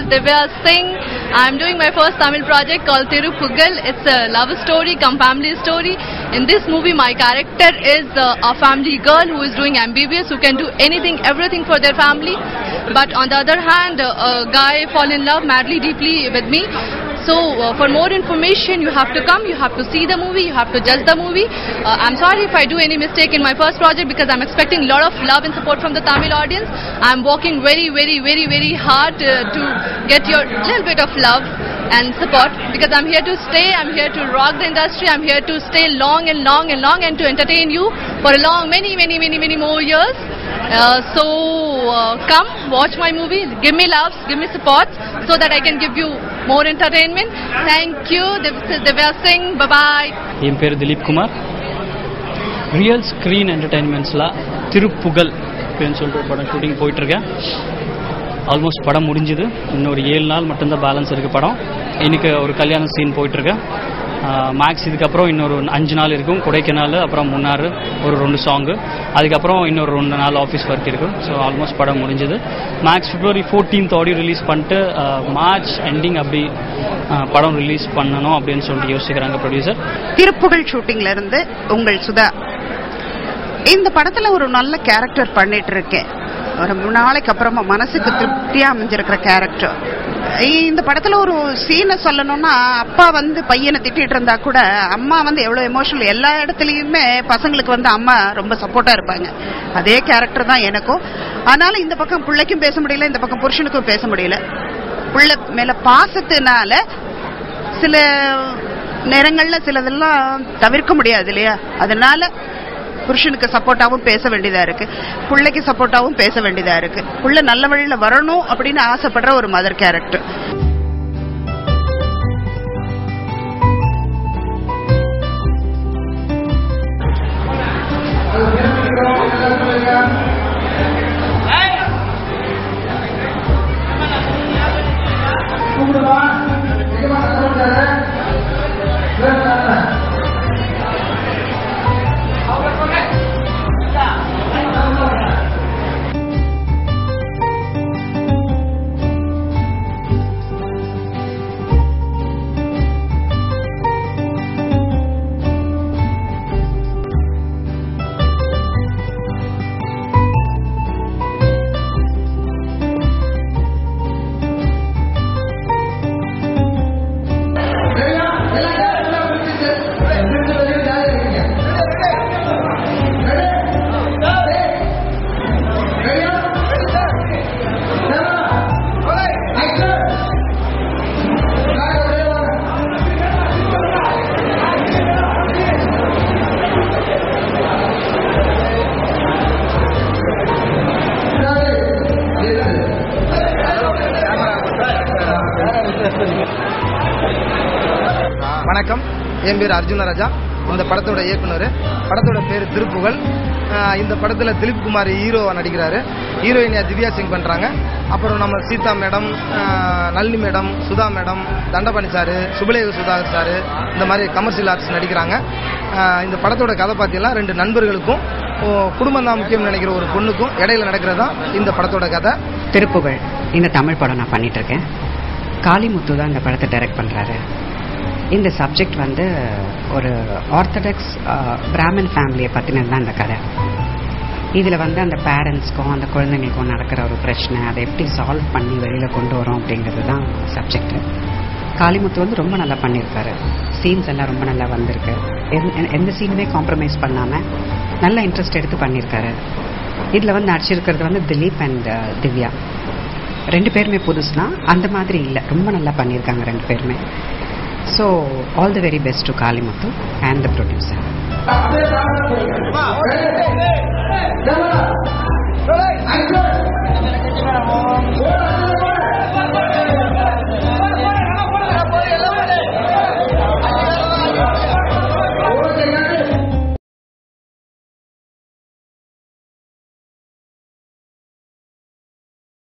is Divya Singh. I'm doing my first Tamil project called Tiruppugal. It's a love story come family story. In this movie my character is a family girl who is doing MBBS, who can do anything, everything for their family. But on the other hand, a guy fall in love madly, deeply with me. So for more information you have to come, you have to see the movie, you have to judge the movie. I'm sorry if I do any mistake in my first project because I'm expecting a lot of love and support from the Tamil audience. I'm working very hard to get your little bit of love and support because I'm here to stay, I'm here to rock the industry, I'm here to stay long and to entertain you for a long many more years. Come watch my movie, give me loves, give me support so that I can give you more entertainment. Thank you. This is Divya Singh. Bye bye. என் பேர் Dilip Kumar. Real screen என்டர்டைன்மெண்ட்ஸில் Thiruppugazh அப்படின்னு சொல்லிட்டு ஒரு படம் shooting போயிட்டுருக்கேன். Almost படம் முடிஞ்சுது. இன்னொரு 7 நாள் மட்டும்தான் பேலன்ஸ் இருக்குது படம். இன்றைக்கி ஒரு கல்யாண சீன் போயிட்டுருக்கேன். மேக்ஸ் இதுக்கப்புறம் இன்னொரு 5 நாள் இருக்கும். கொடைக்கானல், அப்புறம் முன்னார் ஒரு 2 சாங்கு, அதுக்கப்புறம் இன்னொரு 2 நாள் ஆஃபீஸ் ஒர்க் இருக்கும். ஸோ ஆல்மோஸ்ட் படம் முடிஞ்சது. Max February 14th audio release பண்ணிட்டு மார்ச் எண்டிங் அப்படி படம் ரிலீஸ் பண்ணணும் அப்படின்னு சொல்லிட்டு யோசிக்கிறாங்க ப்ரொடியூசர். திருப்புகழ் ஷூட்டிங்ல இருந்து உங்கள் சுதா. இந்த படத்துல ஒரு நல்ல கேரக்டர் பண்ணிட்டு இருக்கேன். ஒரு 3 நாளைக்கு அப்புறமா மனசுக்கு திருப்தியா அமைஞ்சிருக்கிற கேரக்டர். இந்த படத்துல ஒரு சீனை சொல்லணும்னா, அப்பா வந்து பையனை திட்டிட்டு இருந்தா கூட அம்மா வந்து எவ்வளவு எமோஷனல். எல்லா இடத்துலயுமே பசங்களுக்கு வந்து அம்மா ரொம்ப சப்போர்ட்டா இருப்பாங்க. அதே கேரக்டர் தான் எனக்கும். ஆனாலும் இந்த பக்கம் பிள்ளைக்கும் பேச முடியல, இந்த பக்கம் புருஷனுக்கும் பேச முடியல. பிள்ளை மேல பாசத்தினால சில நேரங்கள்ல சிலதெல்லாம் தவிர்க்க முடியாது இல்லையா, அதனால புருஷனுக்கு சப்போர்ட்டாவும் பேச வேண்டியதா இருக்கு, பிள்ளைக்கு சப்போர்ட்டாவும் பேச வேண்டியதா இருக்கு. புள்ள நல்ல வழியில வரணும் அப்படின்னு ஆசைப்படுற ஒரு மதர் கேரக்டர். வணக்கம், என் பேர் அர்ஜுன ராஜா. இந்த படத்தோட இயக்குனர். படத்தோட பேர் திருப்புகழ். இந்த படத்தில் திலீப் குமார் ஹீரோவா நடிக்கிறாரு. ஹீரோயினியா திவ்யா சிங் பண்ணுறாங்க. அப்புறம் நம்ம Sita madam, Nalini madam, Sudha madam, Dhandapani sir, Subhalekha Sudhakar sir, இந்த மாதிரி கமர்ஷியல் ஆர்ட்ஸ் நடிக்கிறாங்க. இந்த படத்தோட கதை பார்த்தீங்கன்னா 2 நண்பர்களுக்கும் குடும்பம் தான் முக்கியம் நினைக்கிற ஒரு பொண்ணுக்கும் இடையில நடக்கிறதா இந்த படத்தோட கதை. திருப்புகழ் இந்த தமிழ் படம் நான் பண்ணிட்டு இருக்கேன். காளிமுத்து தான் இந்த படத்தை டைரக்ட் பண்றாரு. இந்த சப்ஜெக்ட் வந்து ஒரு ஆர்த்தடாக்ஸ் பிராமின் ஃபேமிலியை பற்றினது தான் இந்த கதை. இதில் வந்து அந்த பேரண்ட்ஸ்க்கும் அந்த குழந்தைங்களுக்கும் நடக்கிற ஒரு பிரச்சனை, அதை எப்படி சால்வ் பண்ணி வெளியில் கொண்டு வரோம் அப்படிங்கிறது தான் சப்ஜெக்ட். காளிமுத்து வந்து ரொம்ப நல்லா பண்ணியிருக்காரு. சீன்ஸ் எல்லாம் ரொம்ப நல்லா வந்திருக்கு. எந்த சீனுமே காம்ப்ரமைஸ் பண்ணாமல் நல்ல இன்ட்ரெஸ்ட் எடுத்து பண்ணியிருக்காரு. இதில் வந்து நடிச்சிருக்கிறது வந்து திலீப் அண்ட் திவ்யா. 2 பேருமே புதுசுனா அந்த மாதிரி இல்லை, ரொம்ப நல்லா பண்ணியிருக்காங்க 2 பேருமே. So, all the very best to Kalimuthu and the producer. Hey!